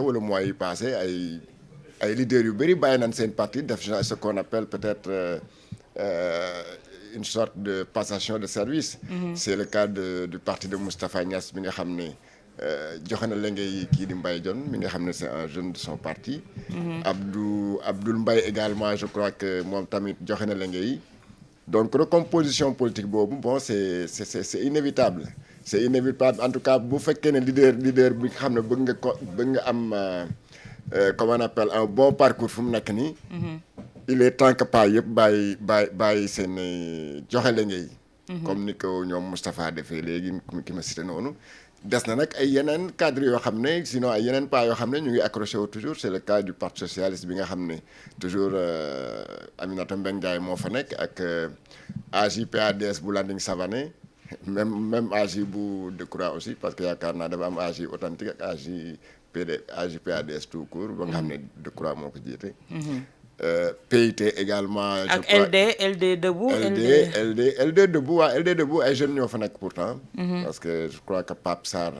wala mois yi passé ay leaders yu bëri bàyyi nañ seen parti def ce qu'on appelle peut-être une sorte de passation de service. C'est le cas du parti de Moustapha Niasse bi nga xam ne joxe na la ngay kii di Mbaye Dione mi nga xam ne c'est un jeune de son parti. Abdoul Mbaye également je crois que moom tamit joxe na la ngay. Donc recomposition politique boobu bon c'est inévitable. C'est inévitable en tout cas bu fekkee ne leader bi nga xam ne bëgg nga am comment on appelle un bon parcours fu mu nekk nii. Il est temps que pas yëpp bàyyi seen joxe la ngay. Comme ni ko ñoom Moustapha defee léegi ki ma cité noonu. Des na nag ay yeneen cadre yoo xam ne sinon ay yeneen pas yoo xam ne ñu ngi accroché wu toujours c'est le cas du parti socialiste bi nga xam ne toujours Aminata Mbengue Ndiaye moo fa nekk ak AJ/PADS bu Landing Savané même AJ bu Decroix aussi parce que yaakaar naa dafa am AJ authentique ak AJ/PADS tout court ba nga xam ne Decroix moo ko jiite. PIT également. ak LD Debout. LD Debout waaw LD Debout ay jeunes ñoo fa nekk pourtant. Parce que je crois que Pape Sarr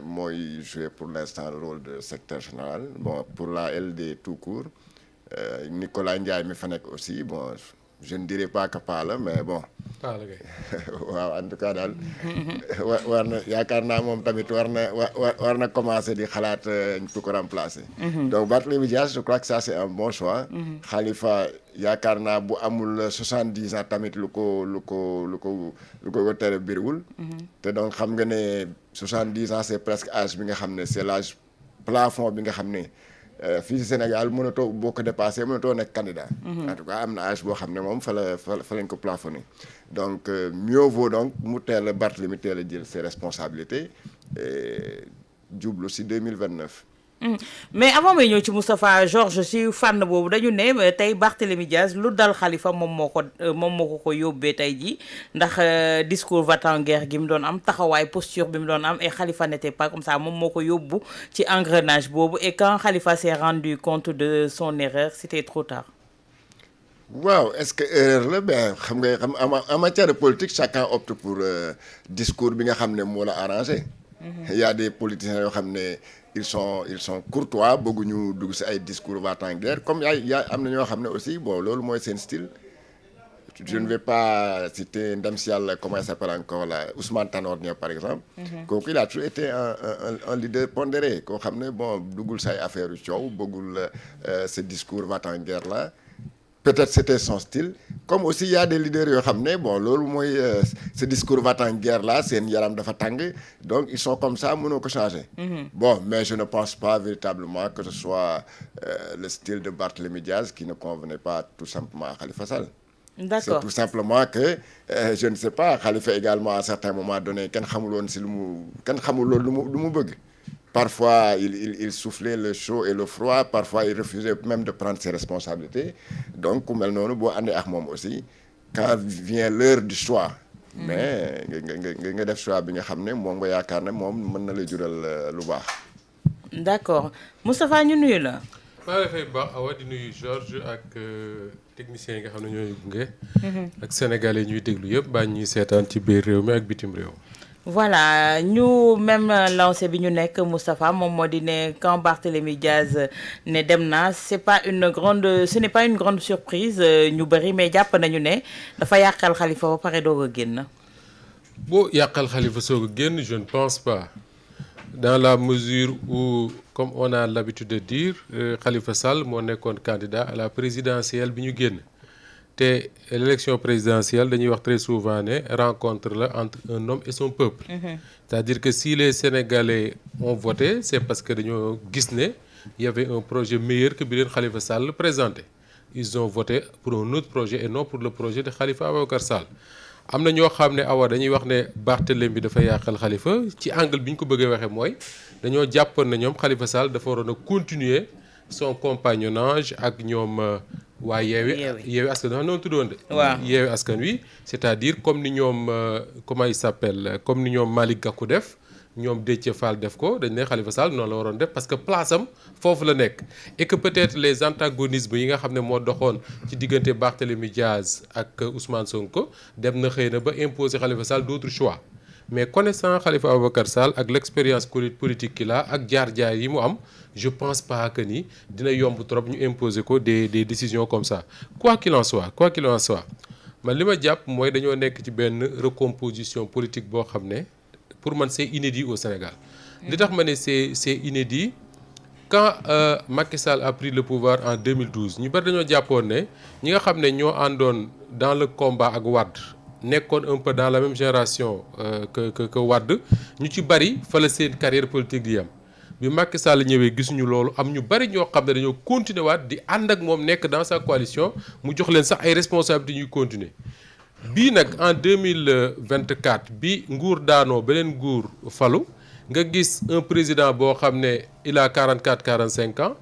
mooy jouer pour l'instant le rôle de secrétaire général bon pour la LD tout court Nicolas Ndiaye mi fa nekk aussi bon je ne dirais pas que pas la mais bon. waaw en tout cas daal war na yaakaar naa moom tamit war na commencer di xalaat pour ko remplacer. Donc Barthélémy Dias je crois que ça c'est un bon choix. Khalifa yaakaar naa bu amul 70 ans tamit lu ko tere biriwul. te donc xam nga ne 70 ans c'est presque âge bi nga xam ne c'est l'âge plafond bi nga xam ne. fii ci Sénégal mënatoo boo ko dépassé mënatoo nekk candidat. En tout cas am na âge boo xam ne moom fa lañ ko plafonné. Donc mieux vaut donc mu teel a Barthélémy teel a jël ses responsabilités et jublu ci 2029. Mais avant may ñëw ci Moustapha Georges ci fànn boobu dañu ne tey Barthélémy Dias lu dal Khalifa moom moo ko yóbbee tey jii ndax discours va-t-en-guerre gi mu doon am taxawaay posture bi mu doon am et Khalifa n'était pas comme ça moom moo ko yóbbu ci engrenage boobu et quand Khalifa s'est rendu compte de son erreur c'était trop tard. Waaw est-ce que erreur la ben xam nga en matière de politique chacun opte pour discours bi nga xam ne moo la arrangé. Il y a des politiciens yoo xam ne ils sont courtois bëgguñu dugg ci ay discours va-t-en-guerre comme am na ñoo xam ne aussi bon loolu mooy seen style. Je ne vais pas citer ndem si yàlla comment il s'appelle encore là Ousmane Tanor Dieng par exemple. Kooku il a toujours été un leader pondéré koo xam ne bon duggul say affaire yu coow bëggul ce discours va-t-en-guerre là. Peut-être c'était son style comme aussi il y a des leaders yoo xam ne bon loolu mooy ce discours va-t-en-guerre là seen yaram dafa tàng donc ils sont comme ça mënoo ko changer. Bon mais je ne pense pas véritablement que ce soit le style de Barthélémy Dias qui ne convenait pas tout simplement à Khalifa Sall. D'accord. C'est tout simplement que je ne sais pas Khalifa également à un certain moment donné kenn xamul woon si kenn xamul loolu lu mu bëgg. Parfois il soufflait le chaud et le froid parfois il refusait même de prendre ses responsabilités donc ku mel noonu boo àndee ak moom aussi quand vient l'heure du choix. Mais nga def choix bi nga xam ne moom nga yaakaar ne moom mën na la jural lu baax. D'accord Moustapha ñu nuyu la. maa ngi fay baax Awa di nuyu Georges ak techniciens yi nga xam ne ñooy gunge. ak sénégalais ñuy déglu yëpp baa ñuy seetaan ci biir réew mi ak bitim réew. Voilà ñu même lancé bi ñu nekk Moustapha moom moo di ne quand Barthélémy Dias ne dem na ce n'est pas une grande surprise ñu bëri mais jàpp nañu ne dafa yàqal Khalifa ba pare doog a génn. boo yàqal Khalifa soog a génn je ne pense pas dans la mesure où comme on a l'habitude de dire Khalifa Sall moo nekkoon candidat à la présidentielle bi ñu génn. te l'élection présidentielle dañuy wax très souvent ne rencontre la entre un homme et son peuple. C'est-à-dire que si les Sénégalais ont voté c'est parce que dañoo gis ne y avait un projet meilleur que bi leen Khalifa Sall présenté. Ils ont voté pour un autre projet et non pour le projet de Khalifa Ababacar Sall. am na ñoo xam ne Awa dañuy wax ne Barthélémy bi dafa yàqal Khalifa ci angle bi ñu ko bëggee waxee mooy dañoo jàppoon ne ñoom Khalifa Sall dafa waroon a continuer son compagnonnage ak ñoom. waa yeewi askan wi noonu tuddoon de. waaw yeewi askan wi c'est-à-dire comme ni ñoom comment il s'appelle comme ni ñoom Malick Gakou def ñoom Déthié Fall def ko dañ ne Khalifa Sall noonu la waroon def parce que place am foofu la nekk et que peut-être les antagonismes yi nga xam ne moo doxoon ci diggante Barthélémy Dias ak Ousmane Sonko dem na xëy na ba imposer Khalifa Sall d'autres choix mais connaissant Khalifa Ababacar Sall ak l'expérience politique qu'il a ak jaar-jaar yi mu am je pense pas que ni dina yomb trop ñu imposer ko des décisions comme ça quoi qu'il en soit man li ma jàpp mooy dañoo nekk ci benn recomposition politique boo xam ne pour man c'est inédit au Sénégal. li tax ma ne c'est inédit quand Macky Sall a pris le pouvoir en 2012 ñu bari dañoo jàppoon ne ñi nga xam ne ñoo àndoon dans le combat ak Wade nekkoon un peu dans la même génération que Wade ñu ci bari fa la seen carrière politique di yam bi Macky Sall ñëwee gisuñu loolu am ñu bari ñoo xam ne dañoo continuer waat di ànd ak moom nekk dans sa coalition mu jox leen sax ay responsabilités ñuy continuer bii nag en 2024 bi nguur daanoo beneen nguur falu nga gis un président boo xam ne il a 45 ans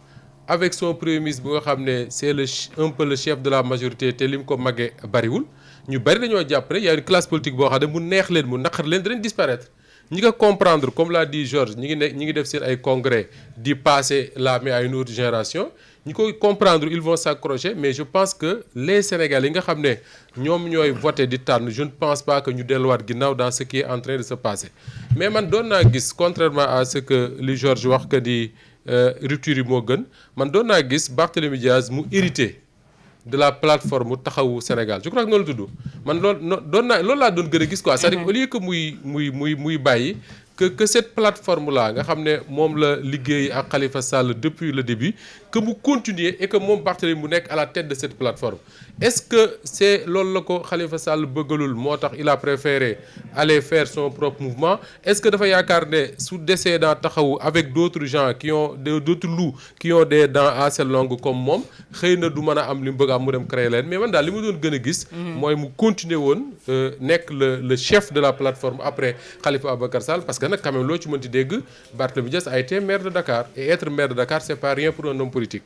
avec son premier ministre bi nga xam ne c'est un peu le chef de la majorité te lim ko magee bariwul ñu bari dañoo jàpp ne y a une classe politique boo xam ne mu neex leen mu naqar leen danañ disparaître ñi ko comprendre comme l'a dit Georges ñi ngi def seen ay congrès di passer la main à une autre génération ñi koy comprendre ils vont s'accrocher mais je pense que les Sénégalais yi nga xam ne ñoom ñooy voter di tànn je ne pense pas que ñu delluwaat ginnaaw dans ce qui est en train de se passer mais man doon naa gis contrairement à ce que li Georges wax que di rupture yi moo gën man doon naa gis Barthélémy Diaz mu hérité de la plateforme taxawu Sénégal je crois que noonu la tudd man loolu laa doon gën a gis quoi c'est-à-dire au lieu que muy bàyyi que cette plateforme là nga xam ne moom la liggéey ak Khalifa Sall depuis le début que mu continuer et que moom Barthélémy mu nekk à la tête de cette plateforme est-ce que c'est loolu la ko Khalifa Sall bëggalul moo tax il a préféré aller faire son propre mouvement est-ce que dafa yaakaar ne su décédant taxawu avec d'autres gens qui ont d'autres loups qui ont des dents assez longues comme moom xëy na du mën a am li mu bëgg am mu dem créer leen mais man daal li ma doon gën a gis mooy mu continuer woon nekk le chef de la plateforme après Khalifa Ababacar Sall parce que nag quand même loo ci mënti dégg Barthélémy Dias a été maire de Dakar et être maire de Dakar c'est pas rien pour un homme politique.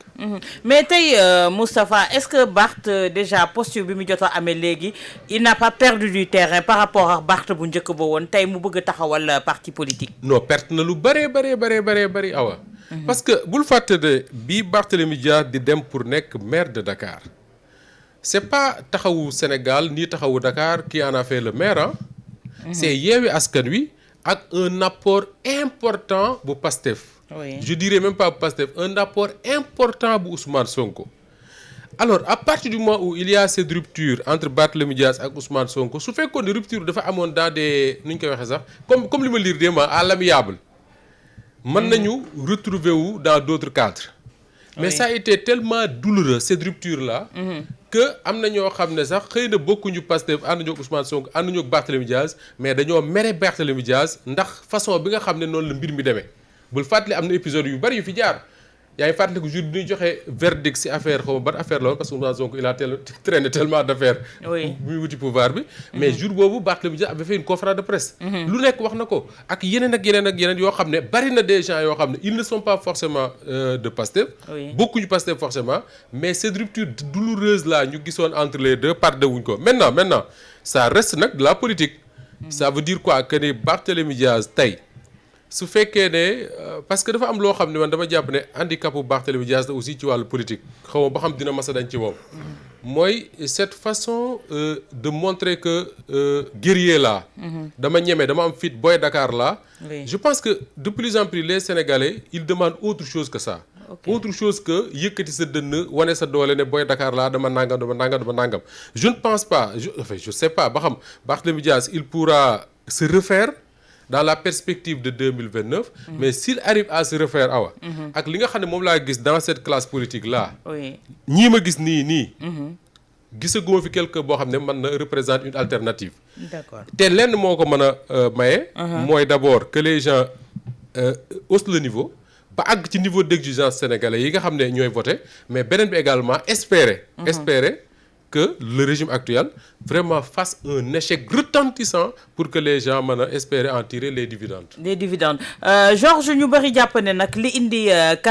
mais tey Moustapha est-ce que Barth déjà posture bi mu jot a amee léegi il n'a pas perdu du terrain par rapport ak Barth bu njëkk ba woon tey mu bëgg a taxawal parti politique. non perte na lu bëree awa. parce que bul fàtte de bii Barthélémy Dias di dem pour nekk maire de Dakar c'est pas taxawu Sénégal ni taxawu Dakar qui en a fait le maire ah. c'est Yewwi Askan Wi ak un apport important bu Pastef. Oui. Je dirais même pas Pastef un apport important bu Ousmane Sonko. alors à partir du moment où il y a cette rupture entre Barthélémy Dias ak Ousmane Sonko su fekkoon ne rupture dafa amoon dans des nu ñu koy waxee sax comme li ma lire démb à l'amiable mën nañu retrouver wu dans d'autres cadres. mais ça a été tellement douloureux cette rupture là. que am na ñoo xam ne sax xëy na bokkuñu Pastef ànduñu ak Ousmane Sonko ànduñu ak Barthélémy Dias mais dañoo mere Barthélémy Dias ndax façon bi nga xam ne noonu la mbir mi demee bul fàttali am na épisode yu bari yu fi jaar yaa ngi fàttali ko jour bi ñuy joxe verdict ci affaire xaw ma ban affaire la woon parce que Ousmane Sonko il a traîné tellement d'affaires. oui muy wuti pouvoir bi. mais jour boobu Barthélémy Dias avait fait une conférence de presse. lu nekk wax na ko ak yeneen yoo xam ne bari na des gens yoo xam ne ils ne sont pas forcément de Pastef. oui bokkuñu Pastef forcément mais cette rupture douloureuse là ñu gisoon entre les deux pardonné wuñ ko maintenant ça reste nag de la politique. ça veut dire quoi que ni Barthélémy Dias tey. su fekkee ne parce que dafa am loo xam ne man dama jàpp ne handicap bu Barthélémy Dias la aussi ci wàllu politique xaw ma ba xam dina masa dañ ci moom mooy cette façon de montrer que guerrier là dama ñeme dama am fit boy Dakar là oui. je pense que de plus en plus les Sénégalais ils demandent autre chose que ça. Okay. Autre chose que yëkkati sa dënn wane sa doole ne boy Dakar laa dama nangam je ne pense pas je sais pas ba xam Barthélémy Dias il pourra se refaire dans la perspective de 2029 mais s'il arrive à se refaire awa ak li nga xam ne moom laa gis dans cette classe politique là oui. ñii ma gis nii gisaguma fi quelque boo xam ne mën na représenter une alternative. D'accord. te lenn moo ko mën a maye mooy d'abord que les gens haussent le niveau ba àgg ci niveau d'exigence sénégalais yi nga xam ne ñooy voter mais beneen bi également espérer que le régime actuel vraiment fasse un échec retentissant pour que les gens mën a espérer en tirer les dividendes. Georges ñu bari jàpp ne nag li indi